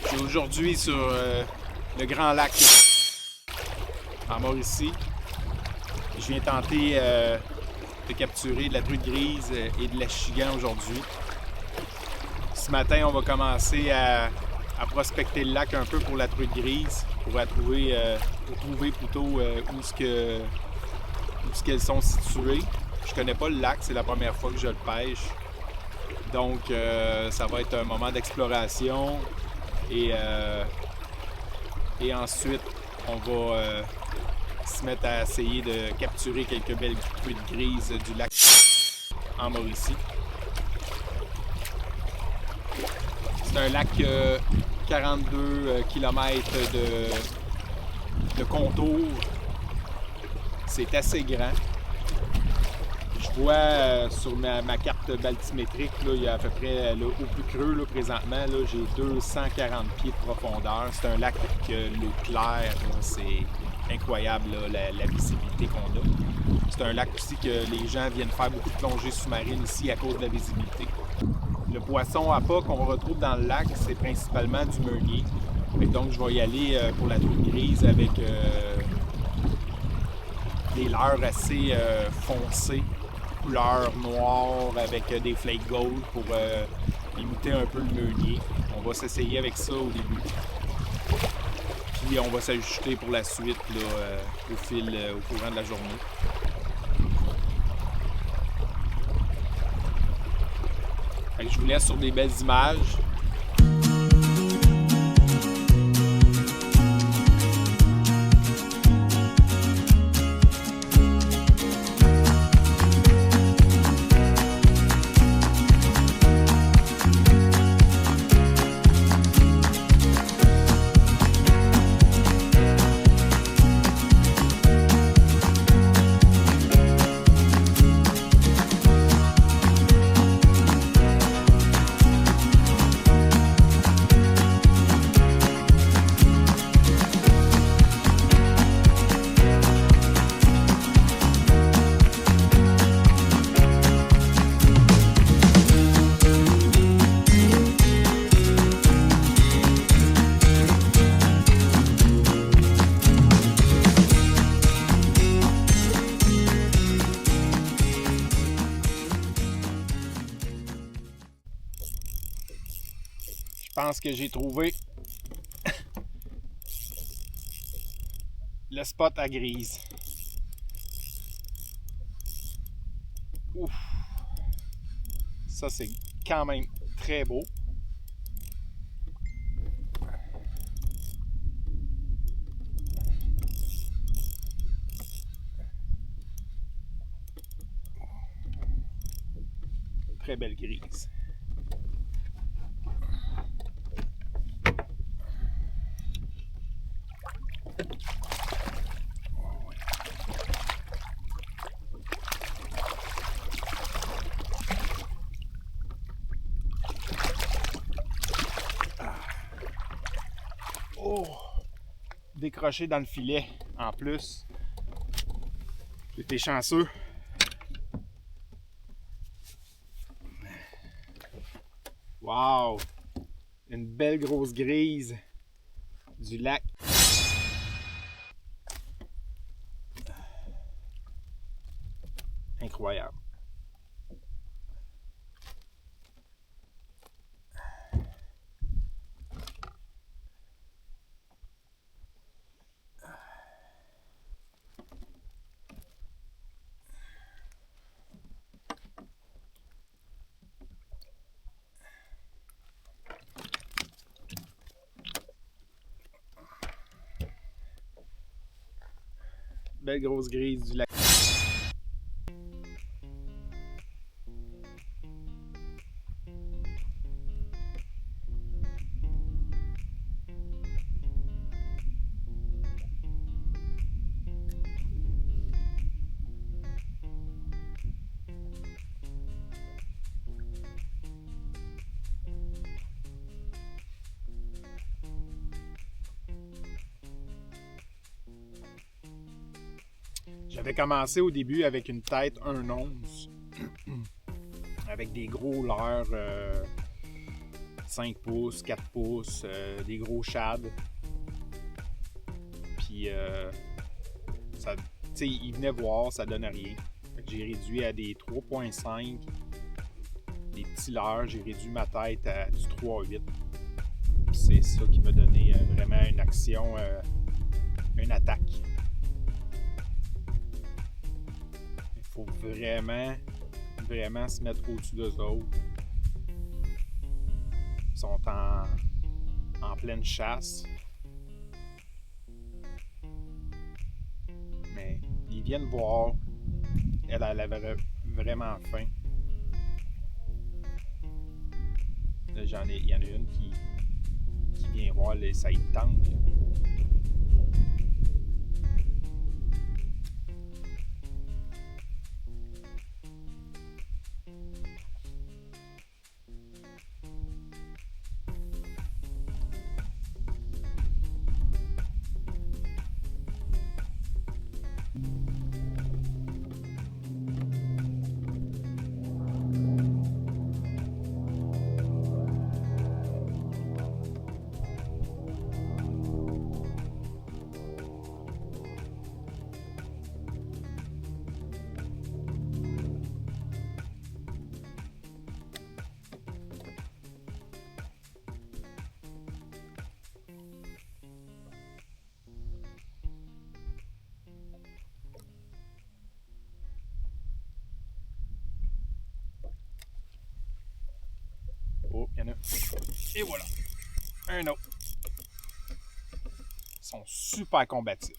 Je suis aujourd'hui sur le Grand Lac en Mauricie. Je viens tenter de capturer de la truite grise et de l'achigan aujourd'hui. Ce matin, on va commencer à prospecter le lac un peu pour la truite grise, pour trouver plutôt où est-ce qu'elles sont situées. Je connais pas le lac, c'est la première fois que je le pêche. Donc, ça va être un moment d'exploration et ensuite, on va se mettre à essayer de capturer quelques belles truites grises du lac en Mauricie. C'est un lac 42 km de contour. C'est assez grand. Je vois sur ma carte baltimétrique, là, il y a à peu près là, au plus creux là, présentement, là, j'ai 240 pieds de profondeur. C'est un lac avec l'eau claire, c'est incroyable là, la visibilité qu'on a. C'est un lac aussi que les gens viennent faire beaucoup de plongées sous-marines ici à cause de la visibilité. Le poisson à pas qu'on retrouve dans le lac, c'est principalement du meunier. Et donc je vais y aller pour la truite grise avec des leurres assez foncées, couleur noire avec des flakes gold pour imiter un peu le meunier. On va s'essayer avec ça au début. Puis on va s'ajuster pour la suite là, au courant de la journée. Fait que je vous laisse sur des belles images. Je pense que j'ai trouvé le spot à grise. Ouf! Ça, c'est quand même très beau. Très belle grise. Oh! Décroché dans le filet en plus. J'étais chanceux. Wow! Une belle grosse grise du lac. Incroyable. Belle grosse grise du lac. J'avais commencé au début avec une tête 1 once, avec des gros leurres 5 pouces, 4 pouces, des gros shads. Puis, il venait voir, ça donne rien. Fait que j'ai réduit à des 3.5, des petits leurres. J'ai réduit ma tête à du 3.8. C'est ça qui m'a donné vraiment une action, une attaque. Il faut vraiment se mettre au-dessus d'eux autres. Ils sont en pleine chasse. Mais ils viennent voir. Elle avait vraiment faim. Là, il y en a une qui vient voir, ça y tente. Oh, il y en a. Et voilà. Un autre. Ils sont super combatifs.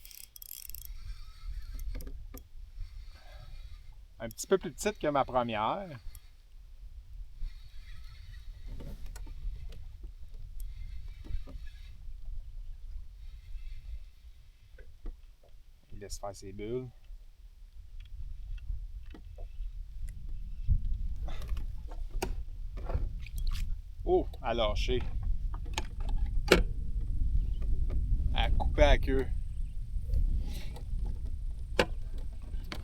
Un petit peu plus petite que ma première. Il laisse faire ses bulles. Oh, elle a lâché. Elle a coupé la queue.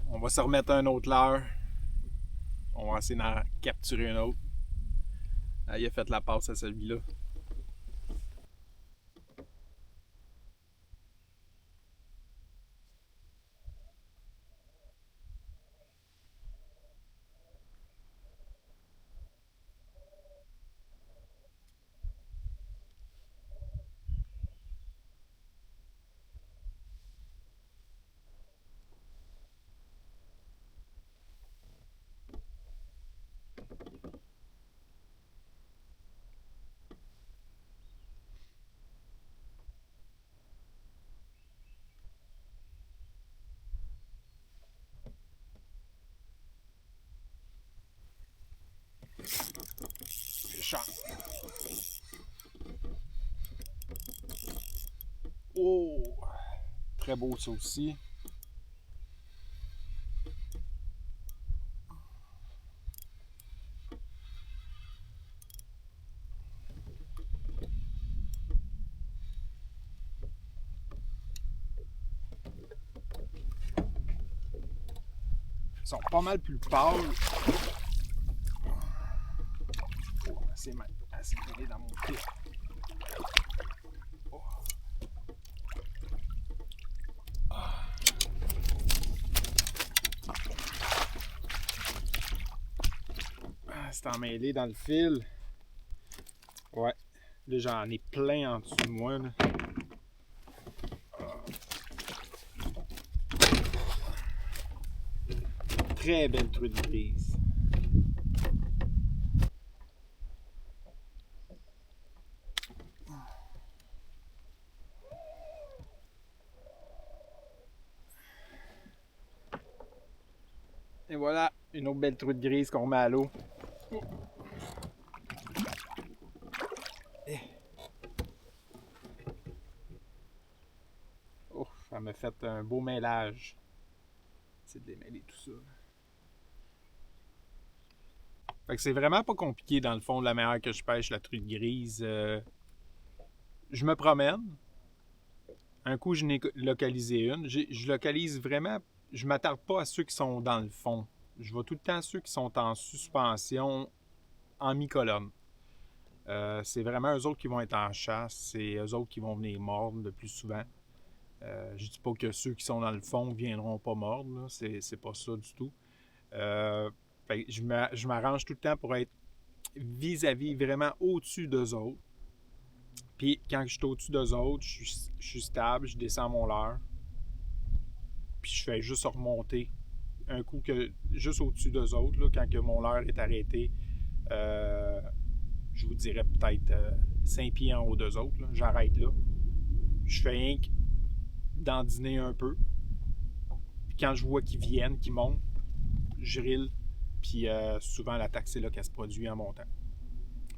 On va se remettre un autre leurre. On va essayer d'en capturer un autre. Elle a fait la passe à celui-là. Oh! Très beau ça aussi. Ils sont pas mal plus pâles. Oh, c'est mêlé dans mon pied. Oh. C'est emmêlé dans le fil. Ouais. Là, j'en ai plein en dessous de moi. Là. Très belle truite grise. Et voilà, une autre belle truite grise qu'on met à l'eau. Oh, ça m'a fait un beau mêlage. C'est de démêler tout ça. Fait que c'est vraiment pas compliqué dans le fond de la manière que je pêche la truite grise. Je me promène. Un coup, je n'ai localisé une. Je localise vraiment. Je m'attarde pas à ceux qui sont dans le fond. Je vois tout le temps ceux qui sont en suspension en mi-colonne. C'est vraiment eux autres qui vont être en chasse. C'est eux autres qui vont venir mordre le plus souvent. Je dis pas que ceux qui sont dans le fond viendront pas mordre. Là. C'est pas ça du tout. Je m'arrange tout le temps pour être vis-à-vis vraiment au-dessus d'eux autres. Puis quand je suis au-dessus d'eux autres, je suis stable, je descends mon leurre. Puis je fais juste remonter un coup que juste au-dessus d'eux autres, là, quand que mon leurre est arrêté, je vous dirais peut-être 5 pieds en haut d'eux autres. Là. J'arrête là. Je fais rien que dandiner un peu. Puis quand je vois qu'ils viennent, qu'ils montent, je rille. Puis souvent, l'attaque, c'est là qu'elle se produit en montant.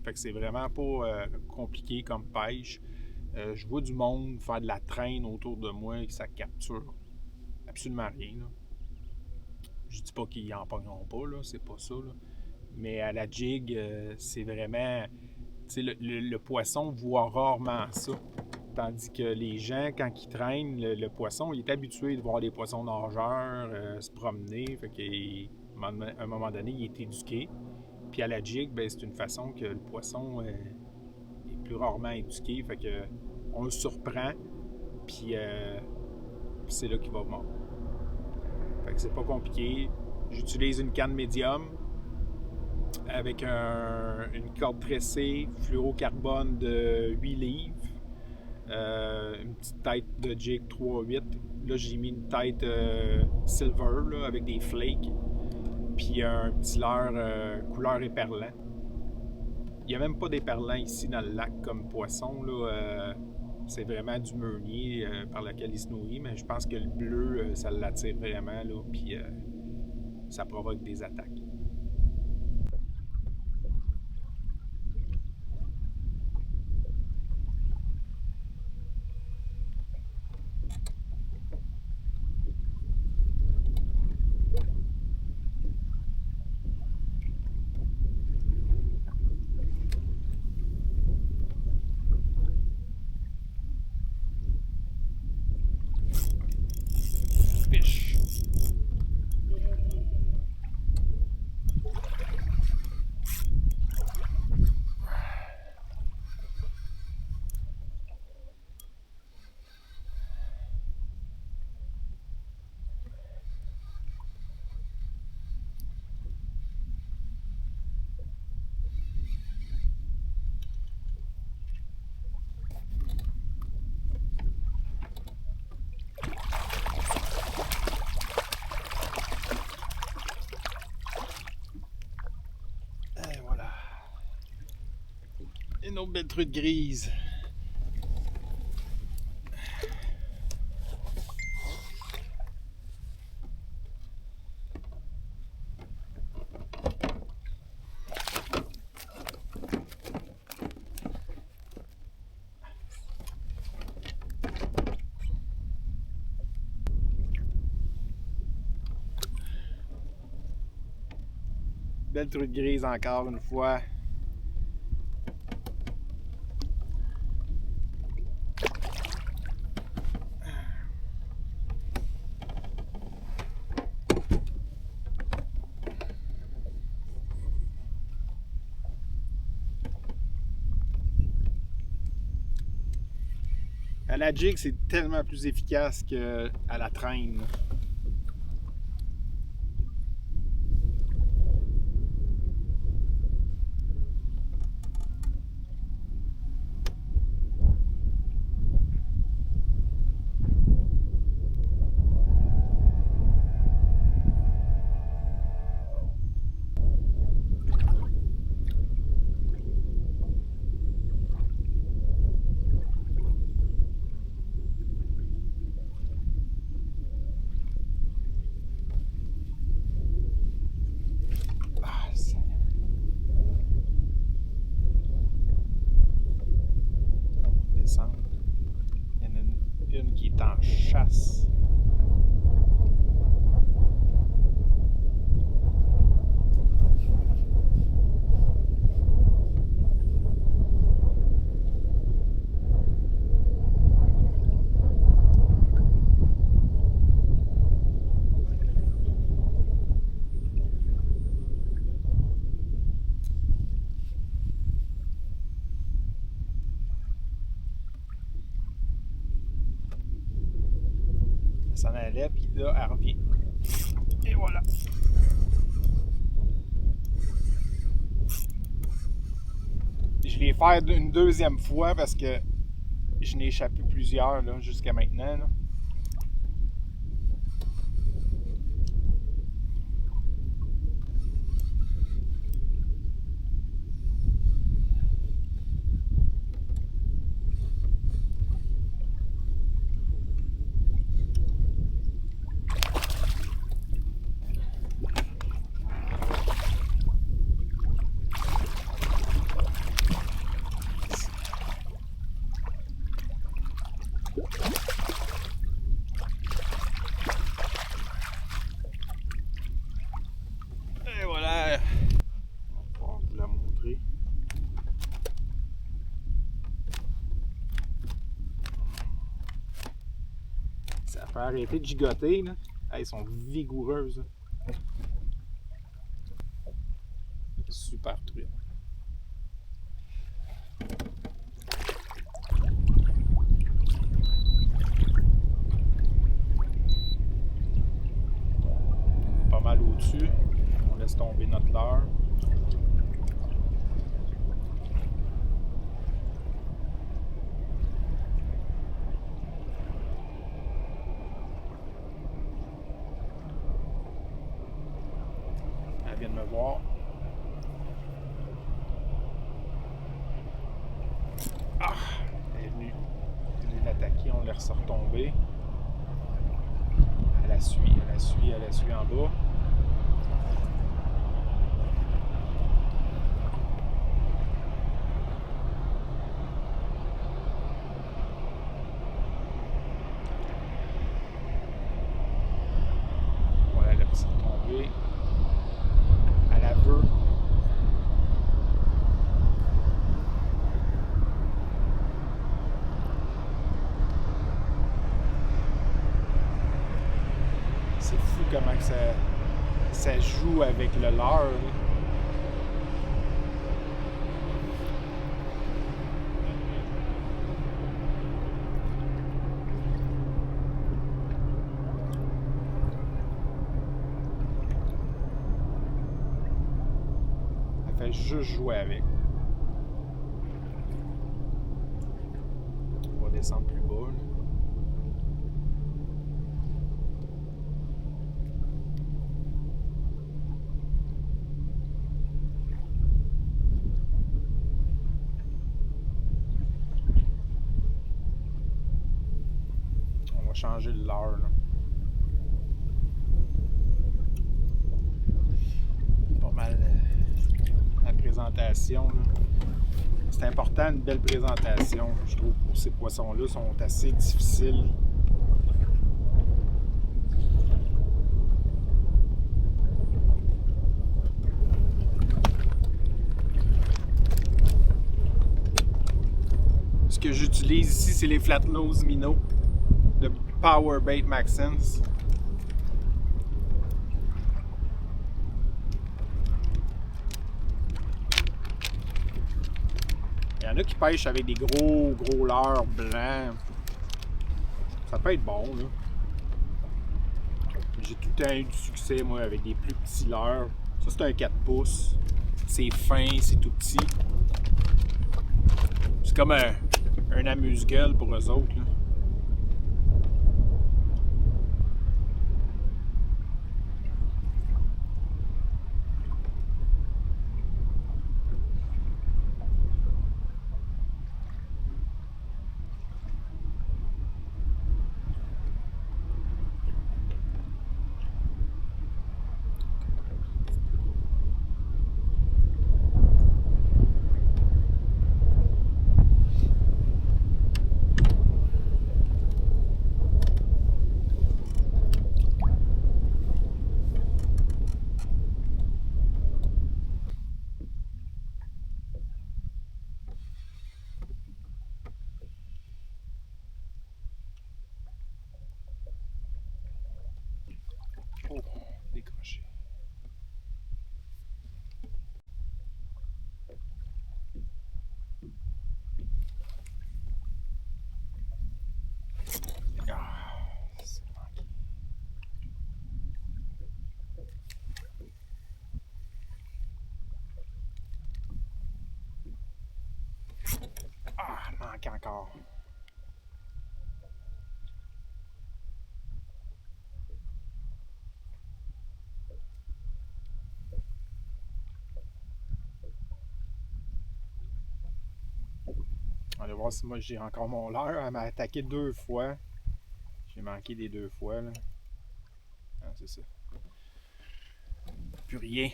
Fait que c'est vraiment pas compliqué comme pêche. Je vois du monde faire de la traîne autour de moi et que ça capture absolument rien. Là. Je dis pas qu'ils en pogneront pas, là, c'est pas ça. Là. Mais à la jig, c'est vraiment... Le poisson voit rarement ça. Tandis que les gens, quand ils traînent, le poisson, il est habitué de voir des poissons nageurs se promener. Fait qu'à un moment donné, il est éduqué. Puis à la jig, ben, c'est une façon que le poisson est plus rarement éduqué. Fait que on le surprend, puis c'est là qu'il va mordre. Fait que c'est pas compliqué. J'utilise une canne médium avec une corde tressée, fluorocarbone de 8 livres, une petite tête de jig 3-8. Là, j'ai mis une tête silver là, avec des flakes, puis un petit leurre couleur éperlant. Il n'y a même pas d'éperlant ici dans le lac comme poisson. Là, c'est vraiment du meunier par lequel il se nourrit, mais je pense que le bleu, ça l'attire vraiment, là, puis ça provoque des attaques. Et voilà. Une autre belle truite grise. Belle truite grise encore une fois. À la jig, c'est tellement plus efficace qu'à la traîne. Il y en a une qui est en chasse. Elle s'en allait, puis là, elle revient. Et voilà. Je l'ai fait une deuxième fois parce que je n'ai échappé plusieurs là, jusqu'à maintenant. Là. Et voilà. On va pouvoir vous la montrer. Ça fait arrêter de gigoter. Là. Elles sont vigoureuses. Super truite. Pas mal au-dessus. On laisse tomber notre leurre. Elle vient de me voir. Ah! Elle est venue l'attaquer, on l'a laisse retomber. Elle la suit en bas. Voilà, elle a laissé tomber. Elle la veut. C'est fou comment que ça joue avec le leurre. Elle fait juste jouer avec. On va descendre plus bas. Là. On va changer le leurre. Là. Pas mal la présentation. Là. C'est important, une belle présentation. Je trouve pour ces poissons-là sont assez difficiles. Ce que j'utilise ici, c'est les flat-nose minnows de Powerbait Maxence. Il y en a qui pêchent avec des gros leurres blancs. Ça peut être bon, là. J'ai tout le temps eu du succès, moi, avec des plus petits leurres. Ça, c'est un 4 pouces. C'est fin, c'est tout petit. C'est comme un amuse-gueule pour eux autres, là. Oh, décroché. Ah, c'est manqué. manque encore. On va voir si moi j'ai encore mon leurre. Elle m'a attaqué 2 fois. J'ai manqué les 2 fois. Là. Ah, c'est ça. Plus rien.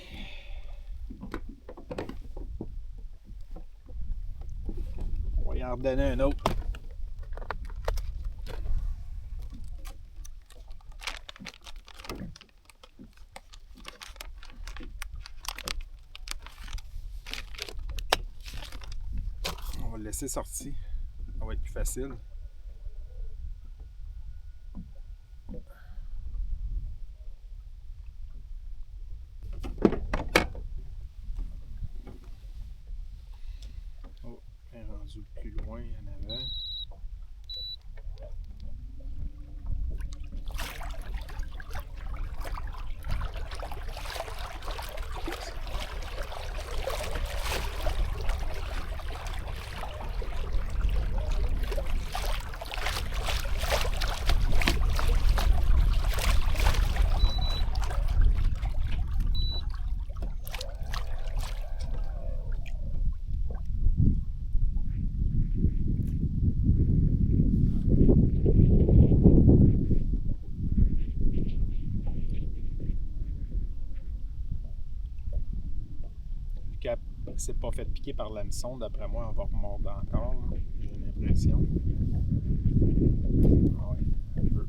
On va y en redonner un autre. On va le laisser sortir. Ça va être plus facile. Oh, elle est rendue plus loin en avant. Elle s'est pas fait piquer par l'hameçon, d'après moi, elle va remordre encore, j'ai l'impression. Ah ouais, elle veut.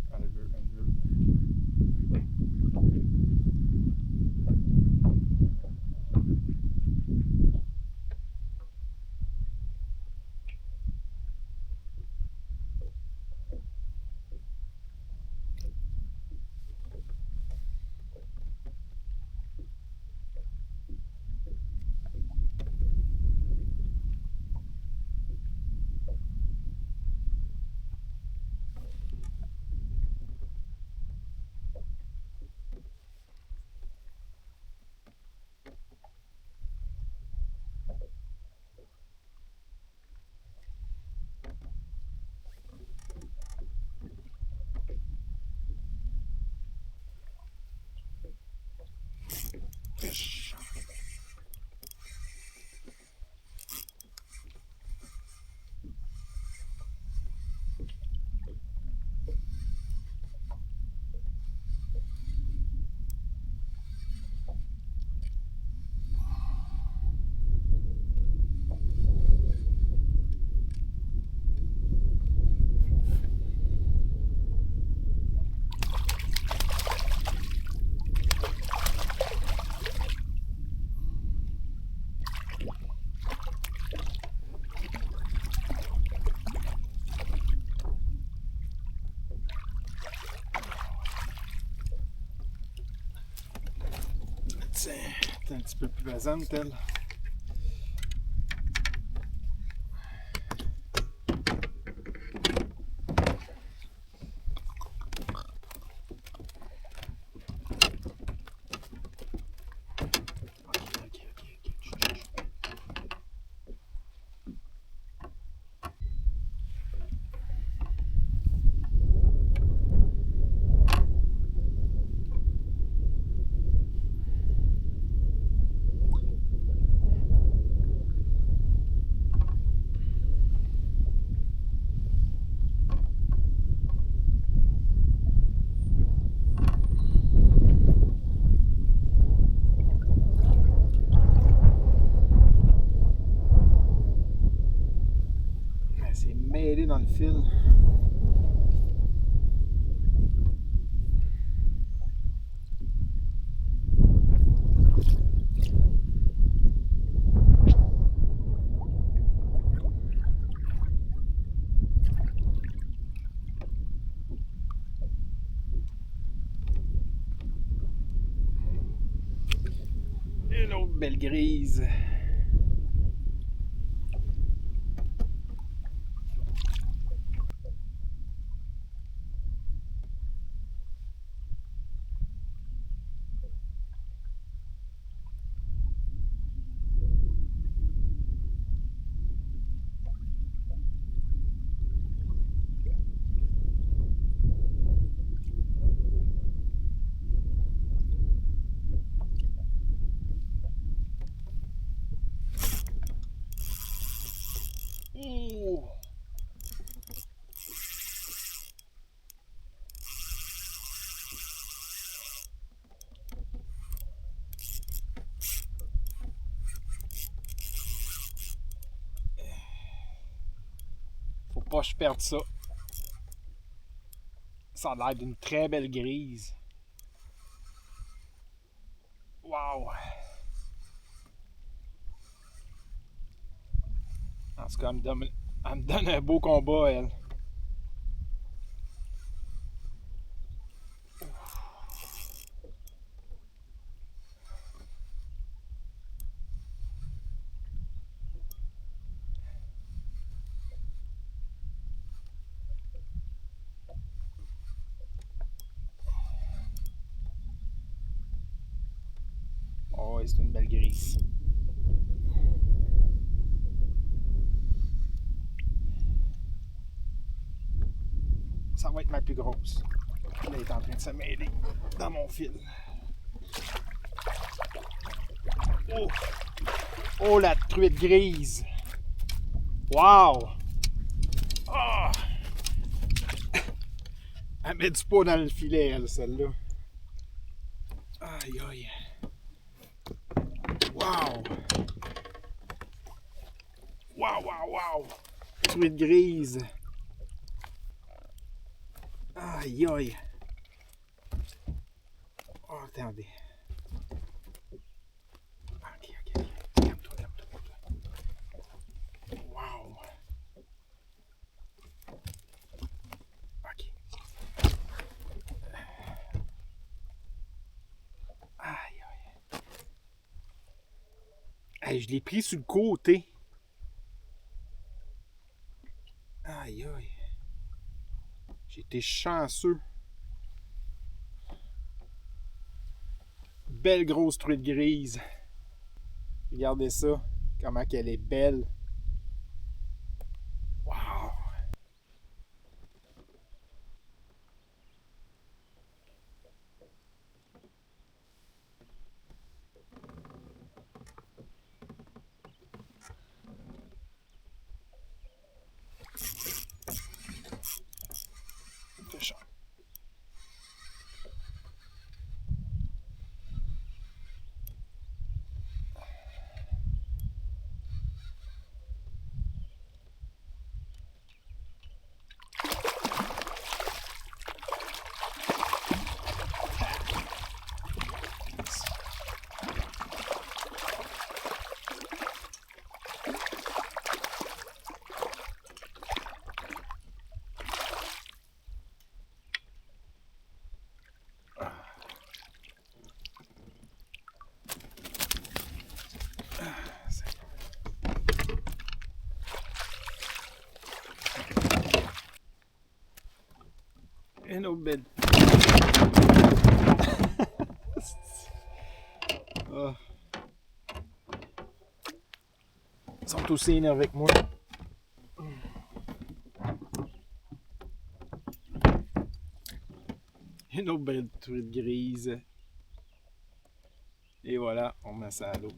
Tiens, t'es un petit peu plus pesante, elle. Elle s'est mêlée dans le fil. Une autre belle grise. Oh! Faut pas que je perde ça. Ça a l'air d'une très belle grise. Wow! En tout cas, elle me donne un beau combat, elle. Oh, c'est une belle grise. Ça va être ma plus grosse. Elle est en train de se mêler dans mon fil. Oh! Oh, la truite grise! Wow! Oh! Elle met du poids dans le filet, elle, celle-là. Aïe, aïe. Wow! Wow, wow, wow! Truite grise. Aïe, aïe. Oh, attendez. Ok, ok. Calme-toi, calme-toi, calme-toi. Wow! Ok. Aïe, aïe. Hey, je l'ai pris sur le côté. Aïe, aïe. J'ai été chanceux. Belle grosse truite grise. Regardez ça. Comment qu'elle est belle. Wow! C'est chaud. Une autre belle. Oh. Ils sont aussi énervés avec moi. Une autre belle truite grise. Et voilà, on met ça à l'eau.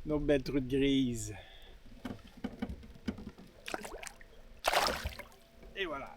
Une autre belle truite grise. Et voilà.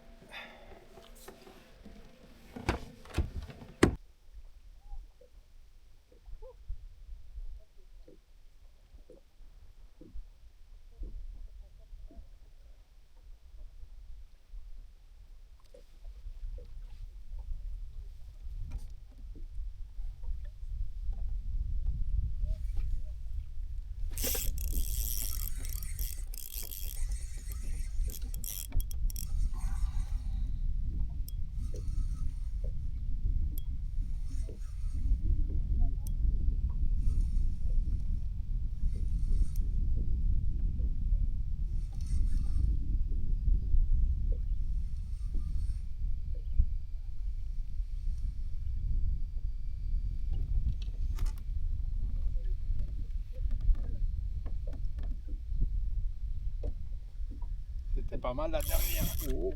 C'était pas mal la dernière. Oh,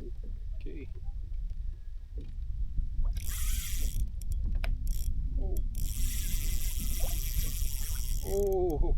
ok. Oh. Oh.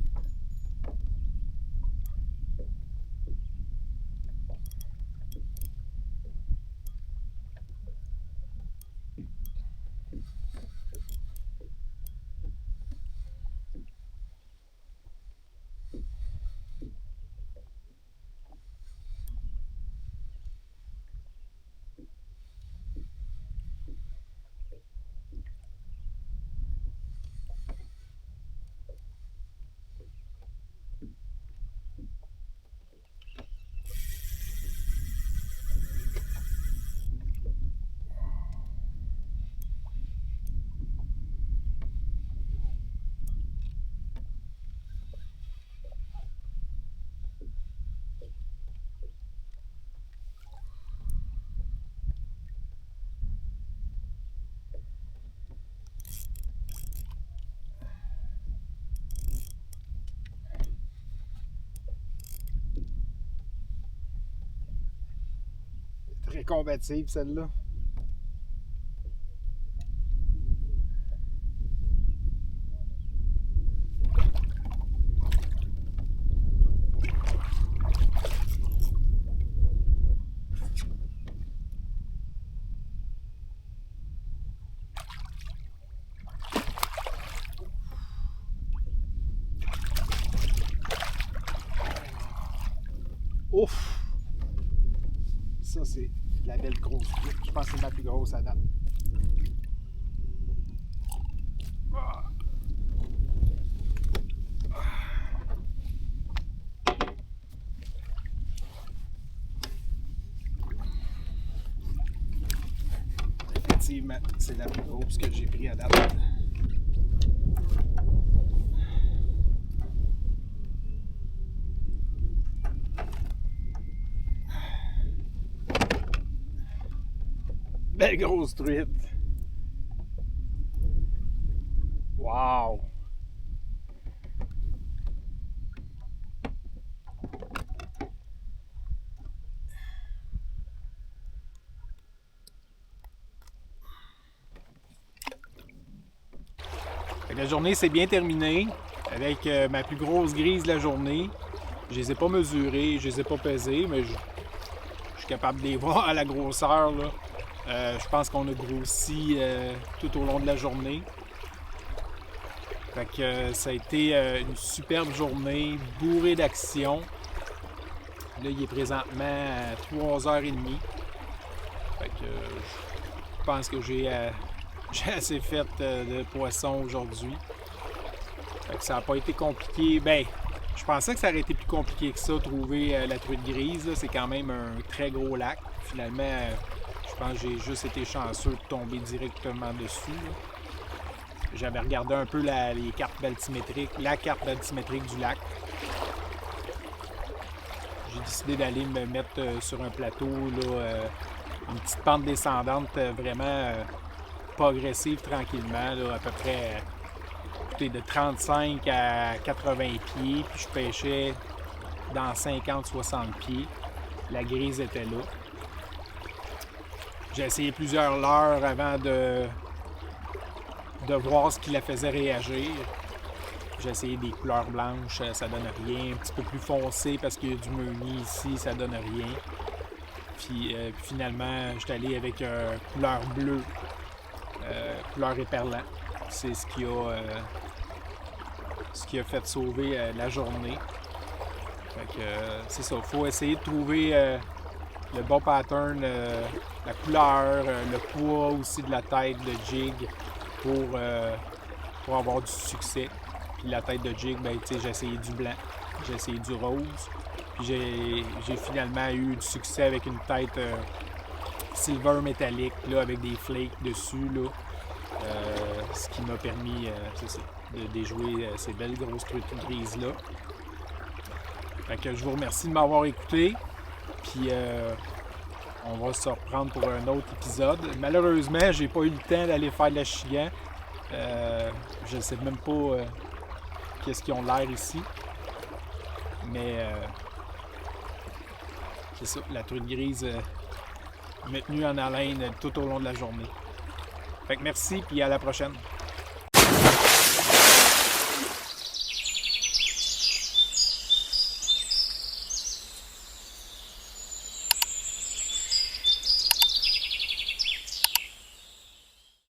Très combative celle-là. Ouf! Ça, c'est de la belle grosse truite. Je pense que c'est ma plus grosse à date. Effectivement, c'est la plus grosse que j'ai pris à date. Belle grosse truite. Wow! La journée s'est bien terminée avec ma plus grosse grise de la journée. Je les ai pas mesurées, je les ai pas pesées, mais je suis capable de les voir à la grosseur, là. Je pense qu'on a grossi tout au long de la journée. Fait que ça a été une superbe journée, bourrée d'action. Là, il est présentement à 3h30. Fait que je pense que j'ai assez fait de poisson aujourd'hui. Fait que ça n'a pas été compliqué. Ben, je pensais que ça aurait été plus compliqué que ça, trouver la truite grise. C'est quand même un très gros lac. Finalement, je pense que j'ai juste été chanceux de tomber directement dessus. Là. J'avais regardé un peu les cartes baltimétriques, la carte baltimétrique du lac. J'ai décidé d'aller me mettre sur un plateau, là, une petite pente descendante vraiment pas agressive tranquillement, là, à peu près de 35 à 80 pieds, puis je pêchais dans 50-60 pieds. La grise était là. J'ai essayé plusieurs leurres avant de voir ce qui la faisait réagir. J'ai essayé des couleurs blanches, ça donne rien. Un petit peu plus foncé parce qu'il y a du meunier ici, ça donne rien. Puis finalement, j'étais allé avec couleur bleue, couleur éperlant. C'est ce qui a fait sauver la journée. Fait que c'est ça, il faut essayer de trouver le bon pattern, la couleur, le poids aussi de la tête de jig pour avoir du succès. Puis la tête de jig, ben, j'ai essayé du blanc, j'ai essayé du rose. Puis j'ai finalement eu du succès avec une tête silver métallique, là, avec des flakes dessus, là. Ce qui m'a permis de déjouer ces belles grosses truites grises-là. Fait que je vous remercie de m'avoir écouté. Puis on va se reprendre pour un autre épisode. Malheureusement, j'ai pas eu le temps d'aller faire de l'achigan. Je ne sais même pas qu'est-ce qu'ils ont l'air ici. Mais c'est ça, la truite grise m'a tenu en haleine tout au long de la journée. Fait que merci, puis à la prochaine.